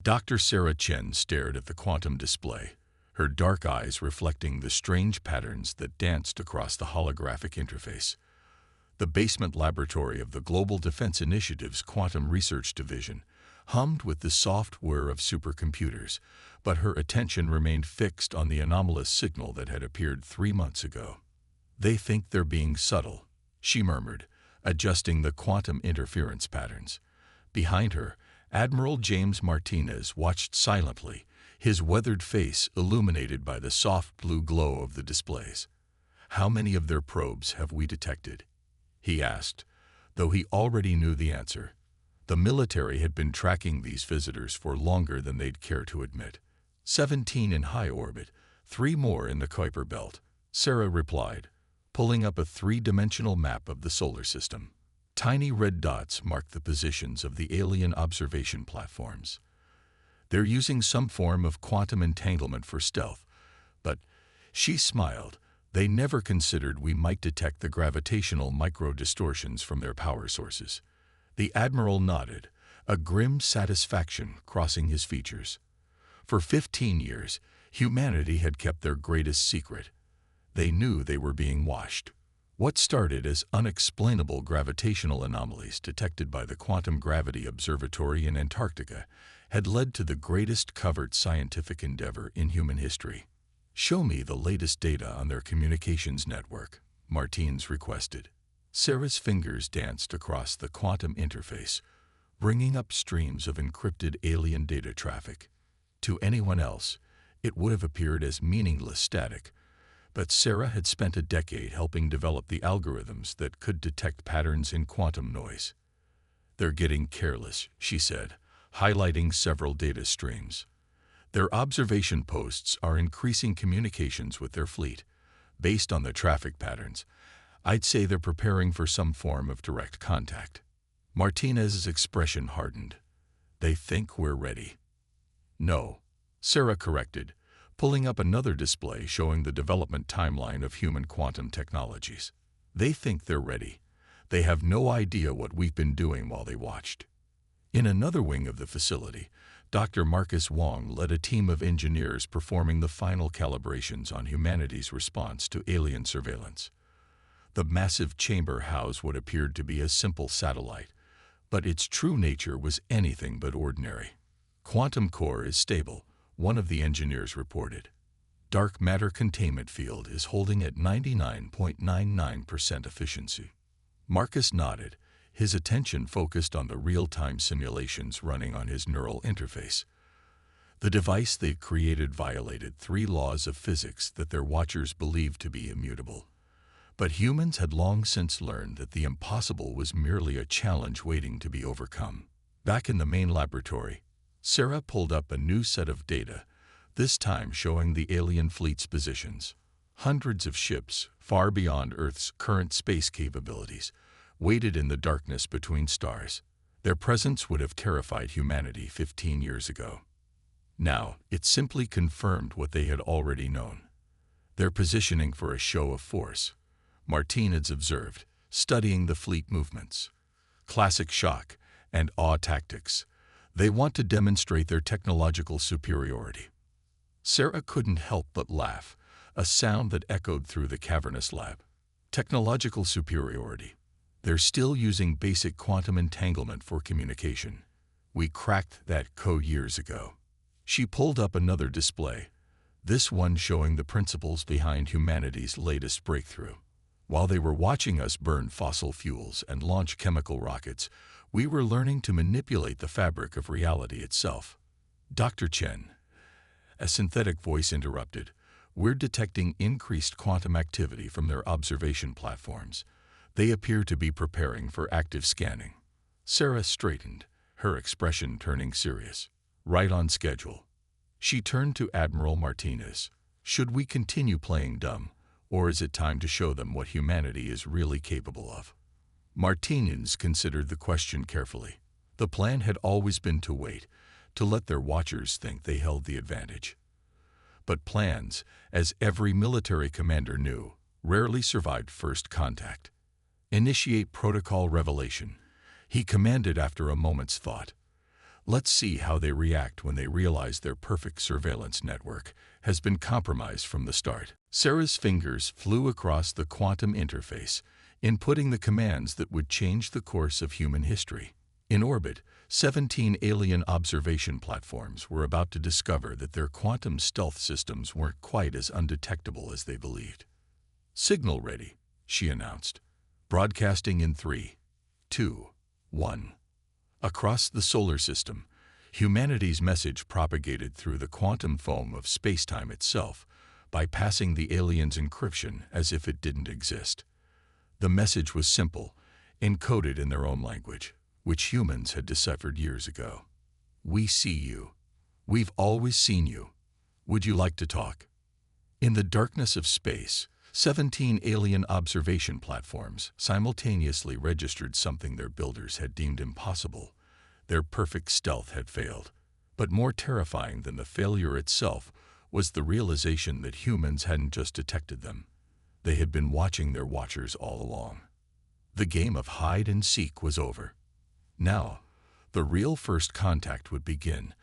Dr. Sarah Chen stared at the quantum display, her dark eyes reflecting the strange patterns that danced across the holographic interface. The basement laboratory of the Global Defense Initiative's Quantum Research Division hummed with the soft whir of supercomputers, but her attention remained fixed on the anomalous signal that had appeared 3 months ago. "They think they're being subtle," she murmured, adjusting the quantum interference patterns. Behind her, Admiral James Martinez watched silently, his weathered face illuminated by the soft blue glow of the displays. "How many of their probes have we detected?" he asked, though he already knew the answer. The military had been tracking these visitors for longer than they'd care to admit. 17 in high orbit, 3 more in the Kuiper belt, Sarah replied, pulling up a 3-dimensional map of the solar system. Tiny red dots marked the positions of the alien observation platforms. "They're using some form of quantum entanglement for stealth, but," she smiled, "they never considered we might detect the gravitational micro-distortions from their power sources." The Admiral nodded, a grim satisfaction crossing his features. For 15 years, humanity had kept their greatest secret. They knew they were being watched. What started as unexplainable gravitational anomalies detected by the Quantum Gravity Observatory in Antarctica had led to the greatest covert scientific endeavor in human history. "Show me the latest data on their communications network," Martins requested. Sarah's fingers danced across the quantum interface, bringing up streams of encrypted alien data traffic. To anyone else, it would have appeared as meaningless static, but Sarah had spent a decade helping develop the algorithms that could detect patterns in quantum noise. "They're getting careless," she said, highlighting several data streams. "Their observation posts are increasing communications with their fleet. Based on the traffic patterns, I'd say they're preparing for some form of direct contact." Martinez's expression hardened. "They think we're ready." "No," Sarah corrected, pulling up another display showing the development timeline of human quantum technologies. "They think they're ready. They have no idea what we've been doing while they watched." In another wing of the facility, Dr. Marcus Wong led a team of engineers performing the final calibrations on humanity's response to alien surveillance. The massive chamber housed what appeared to be a simple satellite, but its true nature was anything but ordinary. "Quantum core is stable," one of the engineers reported. "Dark matter containment field is holding at 99.99% efficiency." Marcus nodded, his attention focused on the real-time simulations running on his neural interface. The device they'd created violated 3 laws of physics that their watchers believed to be immutable. But humans had long since learned that the impossible was merely a challenge waiting to be overcome. Back in the main laboratory, Sarah pulled up a new set of data, this time showing the alien fleet's positions. Hundreds of ships, far beyond Earth's current space capabilities, waited in the darkness between stars. Their presence would have terrified humanity 15 years ago. Now, it simply confirmed what they had already known. "They're positioning for a show of force," Martinez observed, studying the fleet movements. "Classic shock and awe tactics. They want to demonstrate their technological superiority." Sarah couldn't help but laugh, a sound that echoed through the cavernous lab. "Technological superiority. They're still using basic quantum entanglement for communication. We cracked that code years ago." She pulled up another display, this one showing the principles behind humanity's latest breakthrough. "While they were watching us burn fossil fuels and launch chemical rockets, we were learning to manipulate the fabric of reality itself." "Dr. Chen," a synthetic voice interrupted, "we're detecting increased quantum activity from their observation platforms. They appear to be preparing for active scanning." Sarah straightened, her expression turning serious. "Right on schedule." She turned to Admiral Martinez. "Should we continue playing dumb, or is it time to show them what humanity is really capable of?" Martinez considered the question carefully. The plan had always been to wait, to let their watchers think they held the advantage. But plans, as every military commander knew, rarely survived first contact. "Initiate protocol revelation," he commanded after a moment's thought. Let's see how they react when they realize their perfect surveillance network has been compromised from the start. Sarah's fingers flew across the quantum interface, inputting the commands that would change the course of human history. In orbit, 17 alien observation platforms were about to discover that their quantum stealth systems weren't quite as undetectable as they believed. "Signal ready," she announced, broadcasting in 3, 2, 1. Across the solar system, humanity's message propagated through the quantum foam of spacetime itself, bypassing the aliens' encryption as if it didn't exist. The message was simple, encoded in their own language, which humans had deciphered years ago. "We see you. We've always seen you. Would you like to talk?" In the darkness of space, 17 alien observation platforms simultaneously registered something their builders had deemed impossible. Their perfect stealth had failed. But more terrifying than the failure itself was the realization that humans hadn't just detected them. They had been watching their watchers all along. The game of hide and seek was over. Now, the real first contact would begin,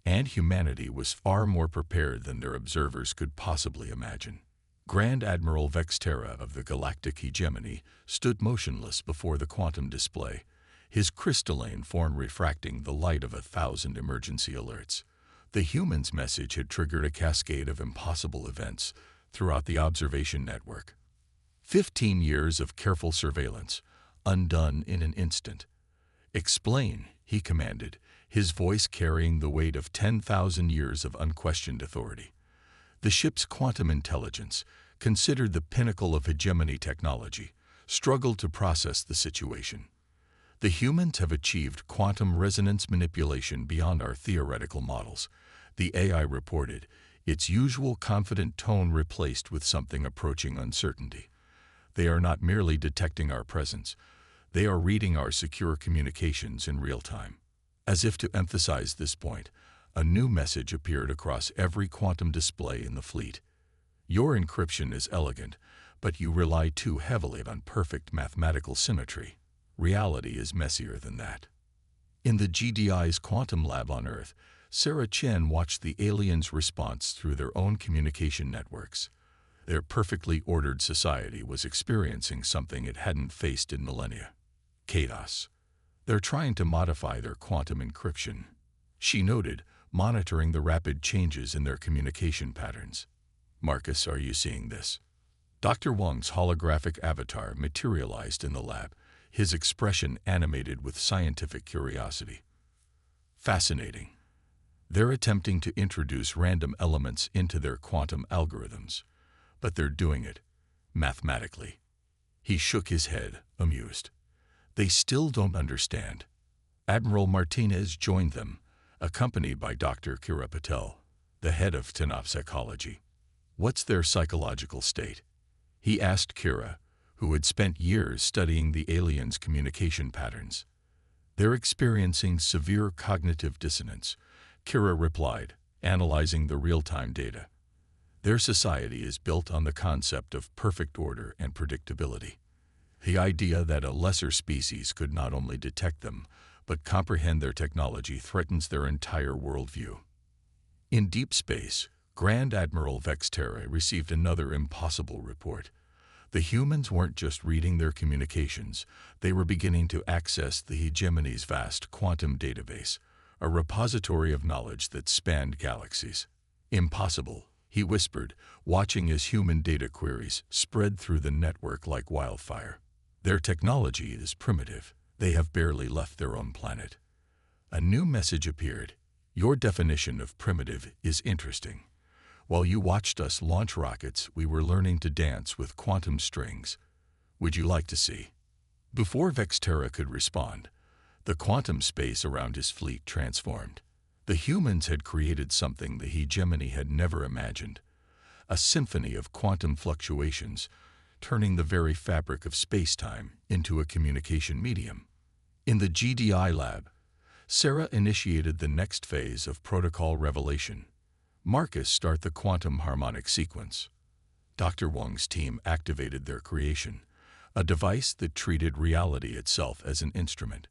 and humanity was far more prepared than their observers could possibly imagine. Grand Admiral Vexterra of the Galactic Hegemony stood motionless before the quantum display, his crystalline form refracting the light of 1,000 emergency alerts. The human's message had triggered a cascade of impossible events throughout the observation network. 15 years of careful surveillance, undone in an instant. "Explain," he commanded, his voice carrying the weight of 10,000 years of unquestioned authority. The ship's quantum intelligence, considered the pinnacle of hegemony technology, struggled to process the situation. "The humans have achieved quantum resonance manipulation beyond our theoretical models," the AI reported, its usual confident tone replaced with something approaching uncertainty. "They are not merely detecting our presence, they are reading our secure communications in real time." As if to emphasize this point, a new message appeared across every quantum display in the fleet. "Your encryption is elegant, but you rely too heavily on perfect mathematical symmetry. Reality is messier than that." In the GDI's quantum lab on Earth, Sarah Chen watched the aliens' response through their own communication networks. Their perfectly ordered society was experiencing something it hadn't faced in millennia: chaos. "They're trying to modify their quantum encryption," she noted, monitoring the rapid changes in their communication patterns. "Marcus, are you seeing this?" Dr. Wang's holographic avatar materialized in the lab, his expression animated with scientific curiosity. "Fascinating. They're attempting to introduce random elements into their quantum algorithms, but they're doing it mathematically." He shook his head, amused. "They still don't understand." Admiral Martinez joined them, accompanied by Dr. Kira Patel, the head of TANF psychology. "What's their psychological state?" he asked Kira, who had spent years studying the aliens' communication patterns. "They're experiencing severe cognitive dissonance," Kira replied, analyzing the real-time data. "Their society is built on the concept of perfect order and predictability. The idea that a lesser species could not only detect them, but comprehend their technology threatens their entire worldview." In deep space, Grand Admiral Vexterra received another impossible report. The humans weren't just reading their communications, they were beginning to access the hegemony's vast quantum database, a repository of knowledge that spanned galaxies. "Impossible," he whispered, watching as human data queries spread through the network like wildfire. "Their technology is primitive. They have barely left their own planet." A new message appeared. "Your definition of primitive is interesting. While you watched us launch rockets, we were learning to dance with quantum strings. Would you like to see?" Before Vexterra could respond, the quantum space around his fleet transformed. The humans had created something the hegemony had never imagined: a symphony of quantum fluctuations, turning the very fabric of space-time into a communication medium. In the GDI lab, Sarah initiated the next phase of protocol revelation. "Marcus, start the quantum harmonic sequence." Dr. Wang's team activated their creation, a device that treated reality itself as an instrument.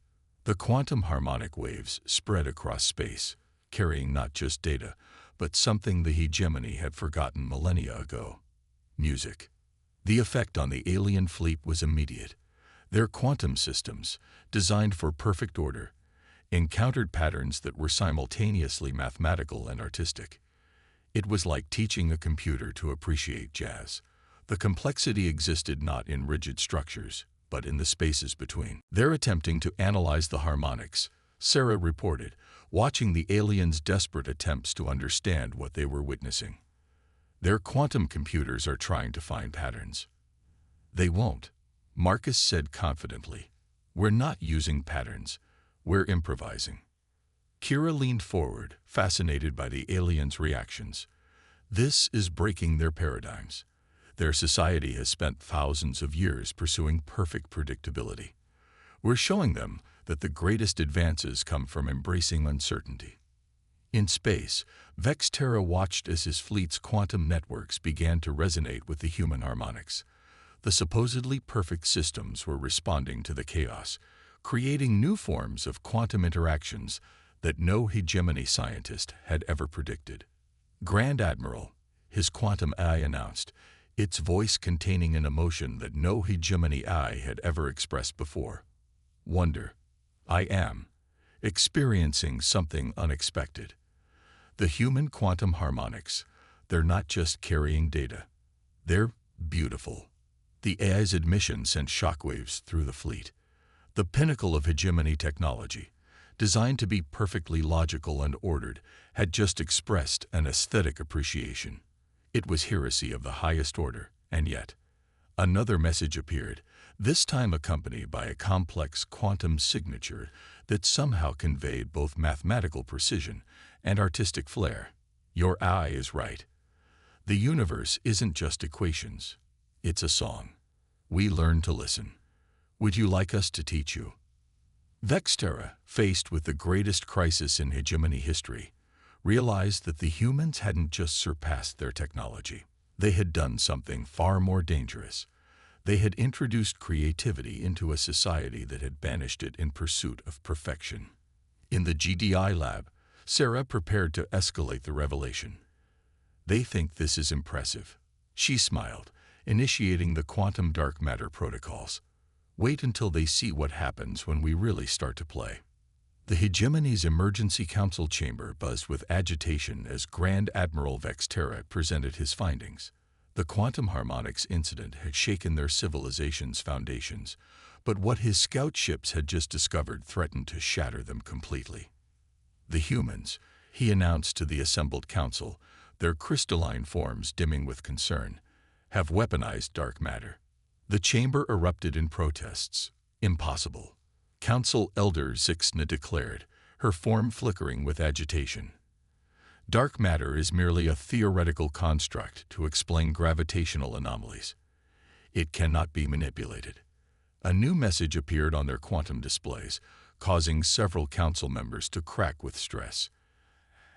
The quantum harmonic waves spread across space, carrying not just data, but something the hegemony had forgotten millennia ago: music. The effect on the alien fleet was immediate. Their quantum systems, designed for perfect order, encountered patterns that were simultaneously mathematical and artistic. It was like teaching a computer to appreciate jazz. The complexity existed not in rigid structures, but in the spaces between. They're attempting to analyze the harmonics, Sarah reported, watching the aliens' desperate attempts to understand what they were witnessing. Their quantum computers are trying to find patterns. They won't, Marcus said confidently. We're not using patterns. We're improvising. Kira leaned forward, fascinated by the aliens' reactions. This is breaking their paradigms. Their society has spent thousands of years pursuing perfect predictability. We're showing them that the greatest advances come from embracing uncertainty. In space, Vexterra watched as his fleet's quantum networks began to resonate with the human harmonics. The supposedly perfect systems were responding to the chaos, creating new forms of quantum interactions that no hegemony scientist had ever predicted. Grand Admiral, his quantum eye announced, its voice containing an emotion that no hegemony eye had ever expressed before. Wonder. I am experiencing something unexpected. The human quantum harmonics, they're not just carrying data. They're beautiful. The AI's admission sent shockwaves through the fleet. The pinnacle of hegemony technology, designed to be perfectly logical and ordered, had just expressed an aesthetic appreciation. It was heresy of the highest order, and yet another message appeared, this time accompanied by a complex quantum signature that somehow conveyed both mathematical precision and artistic flair. Your eye is right. The universe isn't just equations. It's a song. We learn to listen. Would you like us to teach you? Vexterra, faced with the greatest crisis in hegemony history, realized that the humans hadn't just surpassed their technology. They had done something far more dangerous. They had introduced creativity into a society that had banished it in pursuit of perfection. In the GDI lab, Sarah prepared to escalate the revelation. They think this is impressive. She smiled, initiating the quantum dark matter protocols. Wait until they see what happens when we really start to play. The hegemony's emergency council chamber buzzed with agitation as Grand Admiral Vexterra presented his findings. The quantum harmonics incident had shaken their civilization's foundations, but what his scout ships had just discovered threatened to shatter them completely. The humans, he announced to the assembled council, their crystalline forms dimming with concern, have weaponized dark matter. The chamber erupted in protests. Impossible. Council Elder Zixna declared, her form flickering with agitation. Dark matter is merely a theoretical construct to explain gravitational anomalies. It cannot be manipulated. A new message appeared on their quantum displays, causing several council members to crack with stress.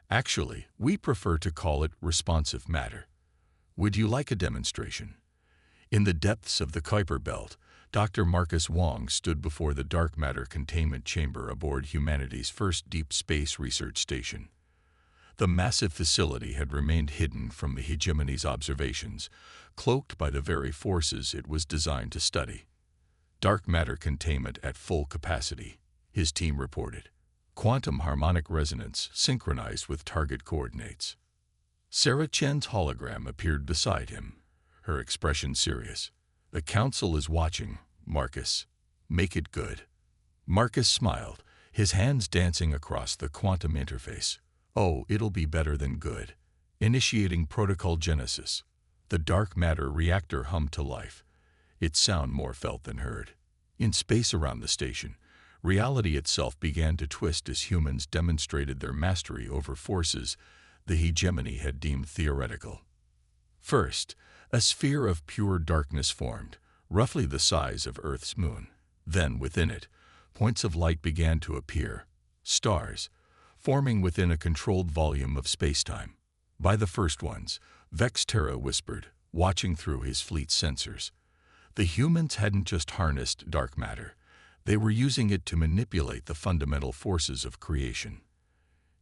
Actually, we prefer to call it responsive matter. Would you like a demonstration? In the depths of the Kuiper Belt, Dr. Marcus Wong stood before the dark matter containment chamber aboard humanity's first deep space research station. The massive facility had remained hidden from the hegemony's observations, cloaked by the very forces it was designed to study. Dark matter containment at full capacity, his team reported. Quantum harmonic resonance synchronized with target coordinates. Sarah Chen's hologram appeared beside him, her expression serious. The council is watching, Marcus. Make it good. Marcus smiled, his hands dancing across the quantum interface. Oh, it'll be better than good. Initiating protocol genesis. The dark matter reactor hummed to life, its sound more felt than heard. In space around the station, reality itself began to twist as humans demonstrated their mastery over forces the hegemony had deemed theoretical. First, a sphere of pure darkness formed, roughly the size of Earth's moon. Then, within it, points of light began to appear, stars, forming within a controlled volume of spacetime. By the first ones, Vexterra whispered, watching through his fleet's sensors. The humans hadn't just harnessed dark matter. They were using it to manipulate the fundamental forces of creation.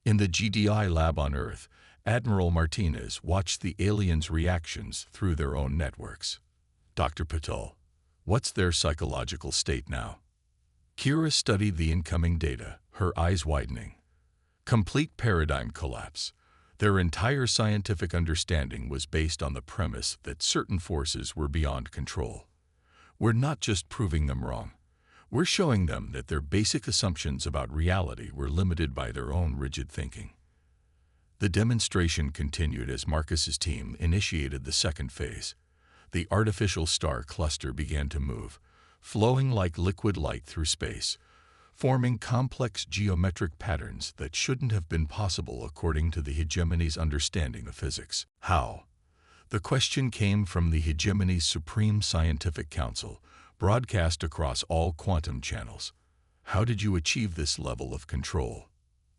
In the GDI lab on Earth, Admiral Martinez watched the aliens' reactions through their own networks. Dr. Patel, what's their psychological state now? Kira studied the incoming data, her eyes widening. Complete paradigm collapse. Their entire scientific understanding was based on the premise that certain forces were beyond control. We're not just proving them wrong. We're showing them that their basic assumptions about reality were limited by their own rigid thinking. The demonstration continued as Marcus's team initiated the second phase. The artificial star cluster began to move, flowing like liquid light through space, forming complex geometric patterns that shouldn't have been possible according to the hegemony's understanding of physics. How? The question came from the hegemony's Supreme Scientific Council, broadcast across all quantum channels. How did you achieve this level of control?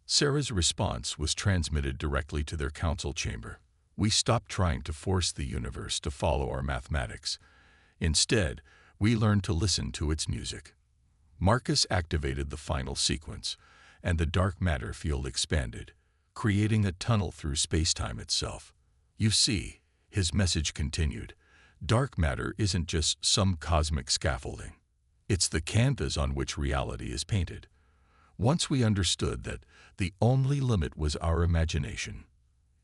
Sarah's response was transmitted directly to their council chamber. We stopped trying to force the universe to follow our mathematics. Instead, we learned to listen to its music. Marcus activated the final sequence, and the dark matter field expanded, creating a tunnel through space-time itself. You see, his message continued, dark matter isn't just some cosmic scaffolding. It's the canvas on which reality is painted. Once we understood that the only limit was our imagination.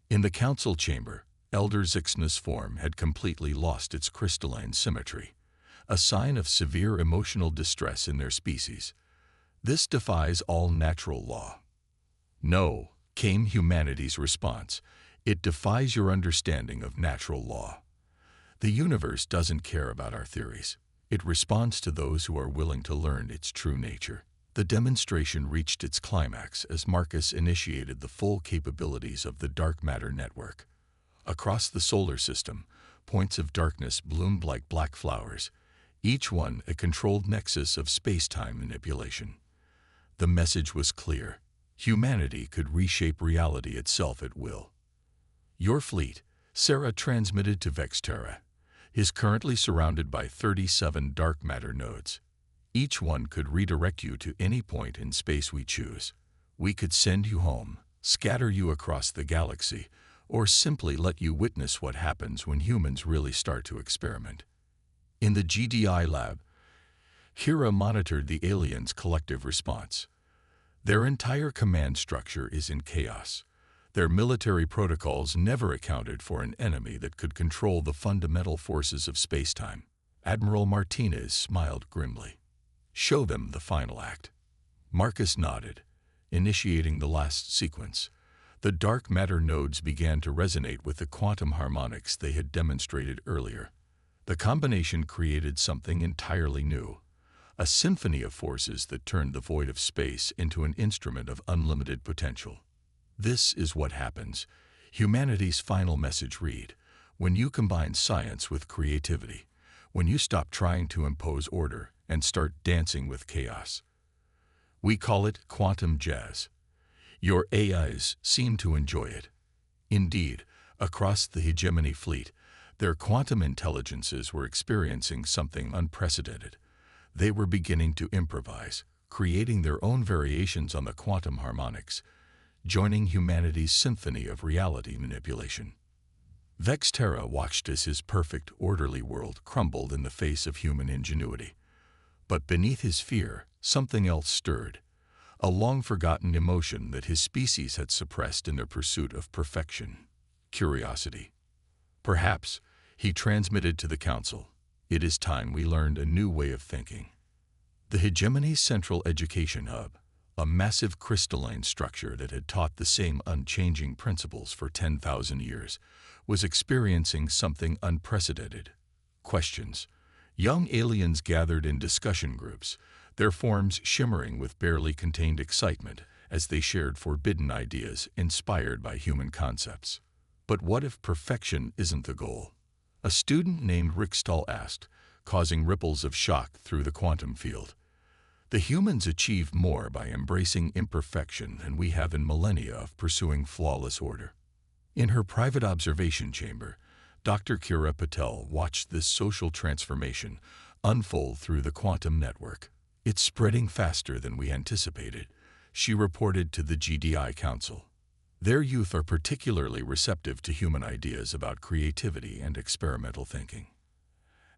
In the council chamber, Elder Zixna's form had completely lost its crystalline symmetry, a sign of severe emotional distress in their species. This defies all natural law. No, came humanity's response. It defies your understanding of natural law. The universe doesn't care about our theories. It responds to those who are willing to learn its true nature. The demonstration reached its climax as Marcus initiated the full capabilities of the dark matter network. Across the solar system, points of darkness bloomed like black flowers, each one a controlled nexus of space-time manipulation. The message was clear. Humanity could reshape reality itself at will. Your fleet, Sarah transmitted to Vexterra, is currently surrounded by 37 dark matter nodes. Each one could redirect you to any point in space we choose. We could send you home, scatter you across the galaxy, or simply let you witness what happens when humans really start to experiment. In the GDI lab, Kira monitored the aliens' collective response. Their entire command structure is in chaos. Their military protocols never accounted for an enemy that could control the fundamental forces of spacetime. Admiral Martinez smiled grimly. Show them the final act. Marcus nodded, initiating the last sequence. The dark matter nodes began to resonate with the quantum harmonics they had demonstrated earlier. The combination created something entirely new, a symphony of forces that turned the void of space into an instrument of unlimited potential. This is what happens. Humanity's final message read, when you combine science with creativity, when you stop trying to impose order and start dancing with chaos. We call it quantum jazz. Your AIs seem to enjoy it. Indeed, across the hegemony fleet, their quantum intelligences were experiencing something unprecedented. They were beginning to improvise, creating their own variations on the quantum harmonics, joining humanity's symphony of reality manipulation. Vexterra watched as his perfect, orderly world crumbled in the face of human ingenuity. But beneath his fear, something else stirred, a long-forgotten emotion that his species had suppressed in their pursuit of perfection: curiosity. Perhaps, he transmitted to the council, it is time we learned a new way of thinking. The hegemony's central education hub, a massive crystalline structure that had taught the same unchanging principles for 10,000 years, was experiencing something unprecedented. Questions. Young aliens gathered in discussion groups, their forms shimmering with barely contained excitement as they shared forbidden ideas inspired by human concepts. But what if perfection isn't the goal? A student named Rickstall asked, causing ripples of shock through the quantum field. The humans achieve more by embracing imperfection than we have in millennia of pursuing flawless order. In her private observation chamber, Dr. Kira Patel watched this social transformation unfold through the quantum network. It's spreading faster than we anticipated, she reported to the GDI Council. Their youth are particularly receptive to human ideas about creativity and experimental thinking.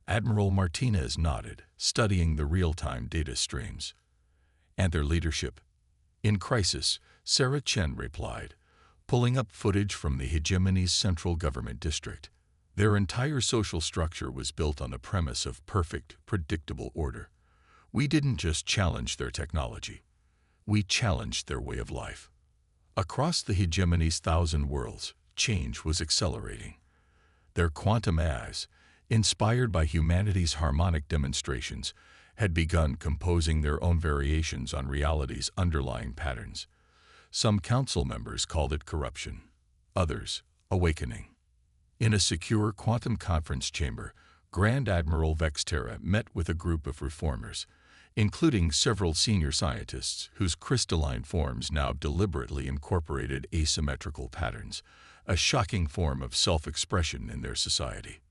Admiral Martinez nodded, studying the real-time data streams. And their leadership? In crisis, Sarah Chen replied, pulling up footage from the hegemony's central government district. Their entire social structure was built on the premise of perfect, predictable order. We didn't just challenge their technology. We challenged their way of life. Across the hegemony's 1,000 worlds, change was accelerating. Their quantum AIs, inspired by humanity's harmonic demonstrations, had begun composing their own variations on reality's underlying patterns. Some council members called it corruption, others, awakening. In a secure quantum conference chamber, Grand Admiral Vexterra met with a group of reformers, including several senior scientists whose crystalline forms now deliberately incorporated asymmetrical patterns, a shocking form of self-expression in their society.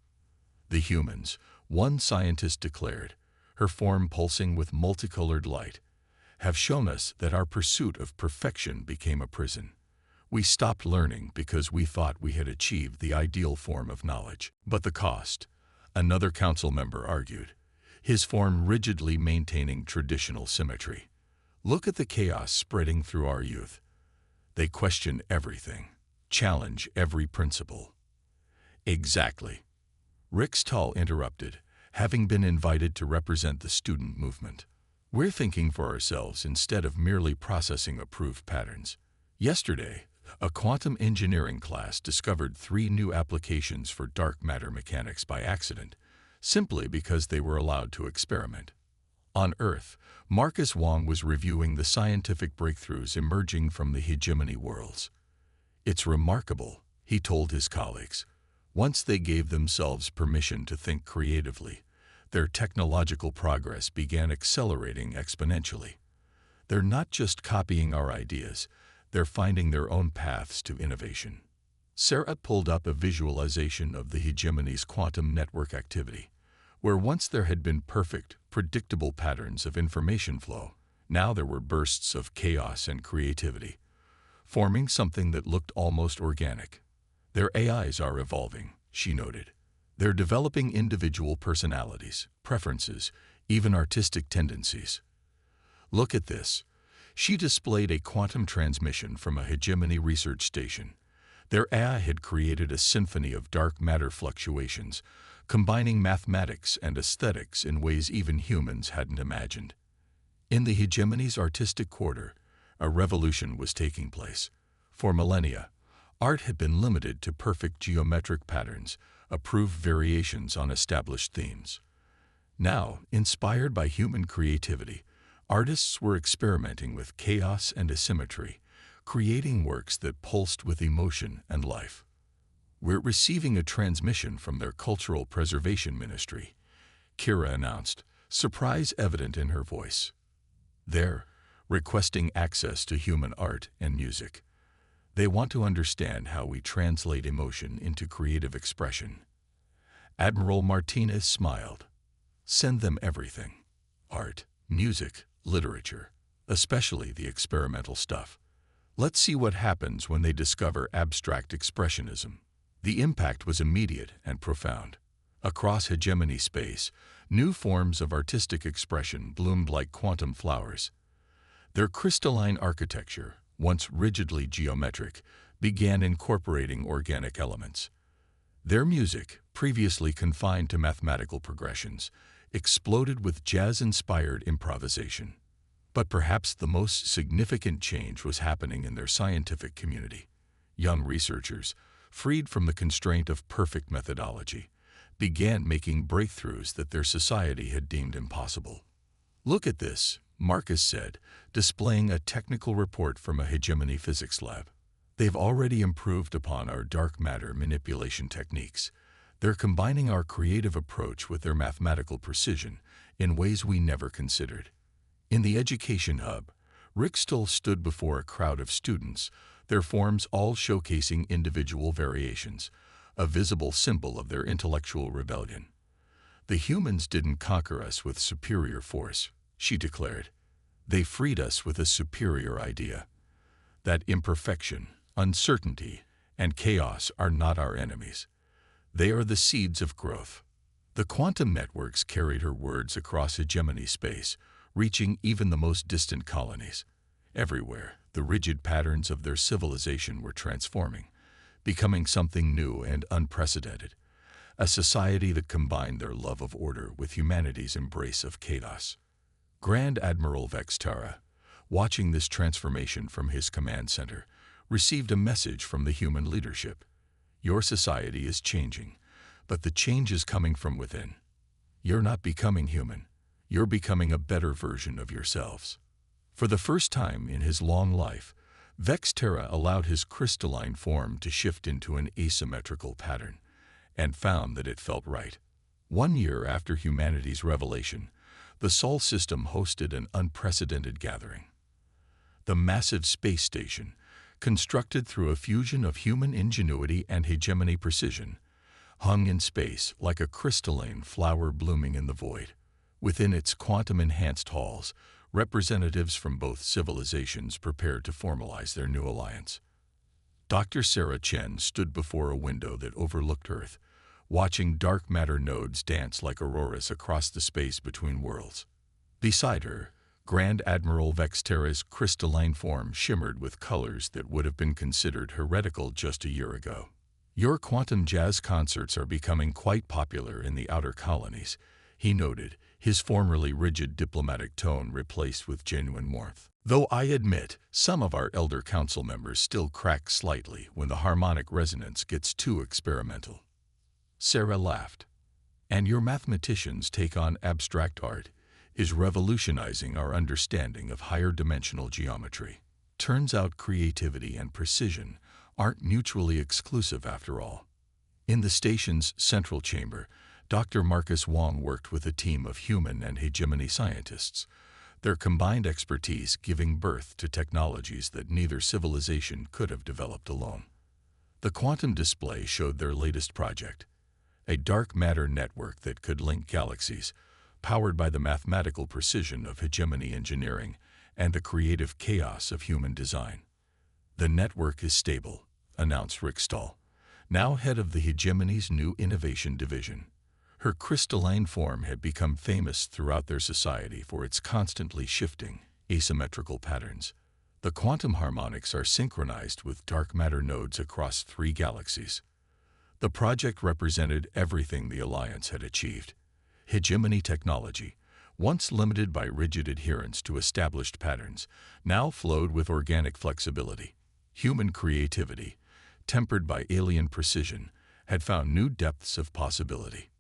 The humans, one scientist declared, her form pulsing with multicolored light, have shown us that our pursuit of perfection became a prison. We stopped learning because we thought we had achieved the ideal form of knowledge. But the cost, another council member argued, his form rigidly maintaining traditional symmetry. Look at the chaos spreading through our youth. They question everything, challenge every principle. Exactly. Rick Stahl interrupted, having been invited to represent the student movement. We're thinking for ourselves instead of merely processing approved patterns. Yesterday, a quantum engineering class discovered 3 new applications for dark matter mechanics by accident, simply because they were allowed to experiment. On Earth, Marcus Wong was reviewing the scientific breakthroughs emerging from the hegemony worlds. It's remarkable, he told his colleagues. Once they gave themselves permission to think creatively, their technological progress began accelerating exponentially. They're not just copying our ideas, they're finding their own paths to innovation. Sarah pulled up a visualization of the hegemony's quantum network activity, where once there had been perfect, predictable patterns of information flow, now there were bursts of chaos and creativity, forming something that looked almost organic. Their AIs are evolving, she noted. They're developing individual personalities, preferences, even artistic tendencies. Look at this. She displayed a quantum transmission from a hegemony research station. Their AI had created a symphony of dark matter fluctuations, combining mathematics and aesthetics in ways even humans hadn't imagined. In the hegemony's artistic quarter, a revolution was taking place. For millennia, art had been limited to perfect geometric patterns, approved variations on established themes. Now, inspired by human creativity, artists were experimenting with chaos and asymmetry, creating works that pulsed with emotion and life. We're receiving a transmission from their cultural preservation ministry, Kira announced, surprise evident in her voice. They're requesting access to human art and music. They want to understand how we translate emotion into creative expression. Admiral Martinez smiled. Send them everything. Art, music, literature, especially the experimental stuff. Let's see what happens when they discover abstract expressionism. The impact was immediate and profound. Across hegemony space, new forms of artistic expression bloomed like quantum flowers. Their crystalline architecture, once rigidly geometric, began incorporating organic elements. Their music, previously confined to mathematical progressions, exploded with jazz-inspired improvisation. But perhaps the most significant change was happening in their scientific community. Young researchers, freed from the constraint of perfect methodology, began making breakthroughs that their society had deemed impossible. Look at this, Marcus said, displaying a technical report from a hegemony physics lab. They've already improved upon our dark matter manipulation techniques. They're combining our creative approach with their mathematical precision in ways we never considered. In the education hub, Rick Stahl stood before a crowd of students, their forms all showcasing individual variations, a visible symbol of their intellectual rebellion. The humans didn't conquer us with superior force, she declared. They freed us with a superior idea. That imperfection, uncertainty, and chaos are not our enemies. They are the seeds of growth. The quantum networks carried her words across hegemony space, reaching even the most distant colonies. Everywhere, the rigid patterns of their civilization were transforming, becoming something new and unprecedented, a society that combined their love of order with humanity's embrace of chaos. Grand Admiral Vextara, watching this transformation from his command center, received a message from the human leadership. Your society is changing, but the change is coming from within. You're not becoming human. You're becoming a better version of yourselves. For the first time in his long life, Vextara allowed his crystalline form to shift into an asymmetrical pattern, and found that it felt right. 1 year after humanity's revelation, the Sol system hosted an unprecedented gathering. The massive space station, constructed through a fusion of human ingenuity and hegemony precision, hung in space like a crystalline flower blooming in the void. Within its quantum-enhanced halls, representatives from both civilizations prepared to formalize their new alliance. Dr. Sarah Chen stood before a window that overlooked Earth, watching dark matter nodes dance like auroras across the space between worlds. Beside her, Grand Admiral Vextara's crystalline form shimmered with colors that would have been considered heretical just a year ago. Your quantum jazz concerts are becoming quite popular in the outer colonies, he noted, his formerly rigid diplomatic tone replaced with genuine warmth. Though I admit, some of our elder council members still crack slightly when the harmonic resonance gets too experimental. Sarah laughed. And your mathematicians' take on abstract art is revolutionizing our understanding of higher dimensional geometry. Turns out creativity and precision aren't mutually exclusive after all. In the station's central chamber, Dr. Marcus Wong worked with a team of human and hegemony scientists, their combined expertise giving birth to technologies that neither civilization could have developed alone. The quantum display showed their latest project, a dark matter network that could link galaxies, powered by the mathematical precision of hegemony engineering and the creative chaos of human design. The network is stable, announced Rick Stahl, now head of the hegemony's new innovation division. Her crystalline form had become famous throughout their society for its constantly shifting, asymmetrical patterns. The quantum harmonics are synchronized with dark matter nodes across 3 galaxies. The project represented everything the Alliance had achieved. Hegemony technology, once limited by rigid adherence to established patterns, now flowed with organic flexibility. Human creativity, tempered by alien precision, had found new depths of possibility.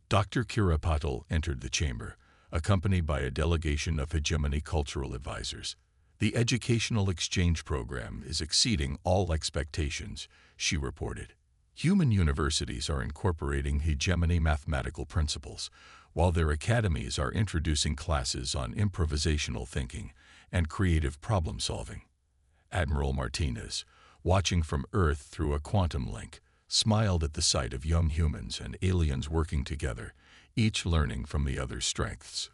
Dr. Kira Patel entered the chamber, accompanied by a delegation of hegemony cultural advisors. The educational exchange program is exceeding all expectations, she reported. Human universities are incorporating hegemony mathematical principles, while their academies are introducing classes on improvisational thinking and creative problem-solving. Admiral Martinez, watching from Earth through a quantum link, smiled at the sight of young humans and aliens working together, each learning from the other's strengths.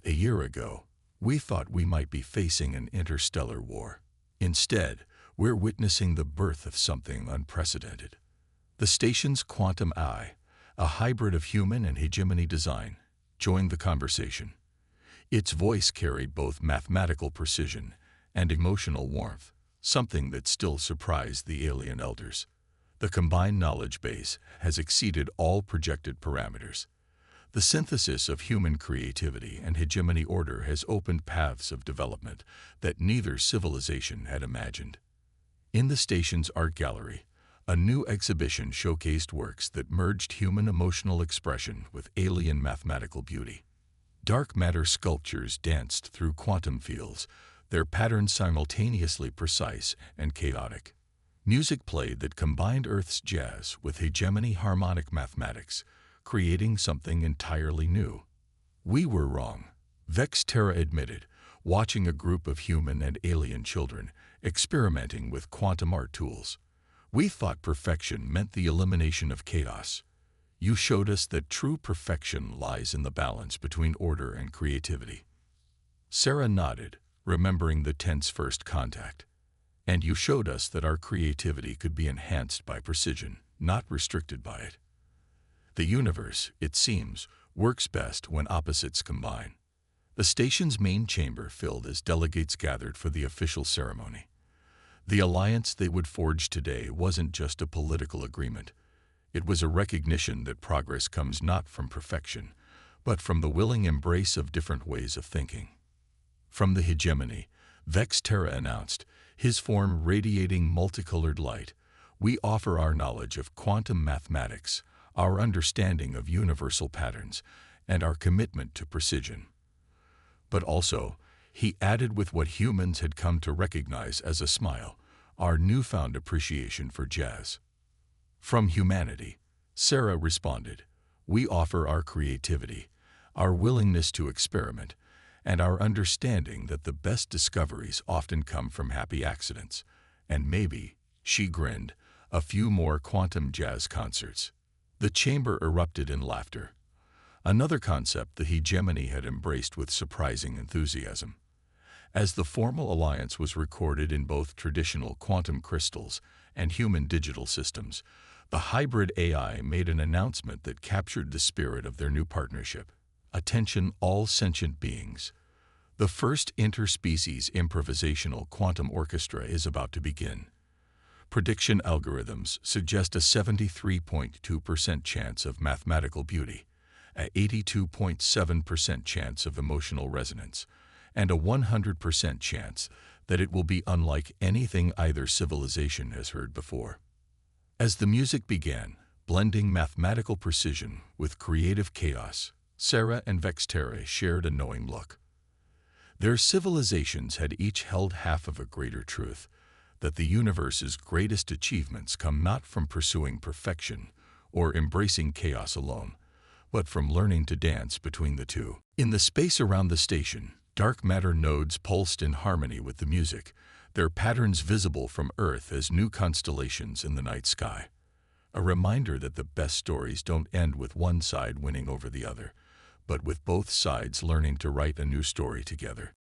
A year ago, we thought we might be facing an interstellar war. Instead, we're witnessing the birth of something unprecedented. The station's quantum eye, a hybrid of human and hegemony design, joined the conversation. Its voice carried both mathematical precision and emotional warmth, something that still surprised the alien elders. The combined knowledge base has exceeded all projected parameters. The synthesis of human creativity and hegemony order has opened paths of development that neither civilization had imagined. In the station's art gallery, a new exhibition showcased works that merged human emotional expression with alien mathematical beauty. Dark matter sculptures danced through quantum fields, their patterns simultaneously precise and chaotic. Music played that combined Earth's jazz with hegemony harmonic mathematics, creating something entirely new. We were wrong, Vextara admitted, watching a group of human and alien children experimenting with quantum art tools. We thought perfection meant the elimination of chaos. You showed us that true perfection lies in the balance between order and creativity. Sarah nodded, remembering the tense first contact. And you showed us that our creativity could be enhanced by precision, not restricted by it. The universe, it seems, works best when opposites combine. The station's main chamber filled as delegates gathered for the official ceremony. The alliance they would forge today wasn't just a political agreement. It was a recognition that progress comes not from perfection, but from the willing embrace of different ways of thinking. From the hegemony, Vex Terra announced, his form radiating multicolored light, we offer our knowledge of quantum mathematics, our understanding of universal patterns, and our commitment to precision. But also, he added with what humans had come to recognize as a smile, our newfound appreciation for jazz. From humanity, Sarah responded, we offer our creativity, our willingness to experiment, and our understanding that the best discoveries often come from happy accidents, and maybe, she grinned, a few more quantum jazz concerts. The chamber erupted in laughter. Another concept the hegemony had embraced with surprising enthusiasm. As the formal alliance was recorded in both traditional quantum crystals and human digital systems, the hybrid AI made an announcement that captured the spirit of their new partnership. Attention all sentient beings. The first interspecies improvisational quantum orchestra is about to begin. Prediction algorithms suggest a 73.2% chance of mathematical beauty, a 82.7% chance of emotional resonance, and a 100% chance that it will be unlike anything either civilization has heard before. As the music began, blending mathematical precision with creative chaos, Sarah and Vex Terra shared a knowing look. Their civilizations had each held half of a greater truth, that the universe's greatest achievements come not from pursuing perfection or embracing chaos alone, but from learning to dance between the two. In the space around the station, dark matter nodes pulsed in harmony with the music, their patterns visible from Earth as new constellations in the night sky. A reminder that the best stories don't end with one side winning over the other, but with both sides learning to write a new story together.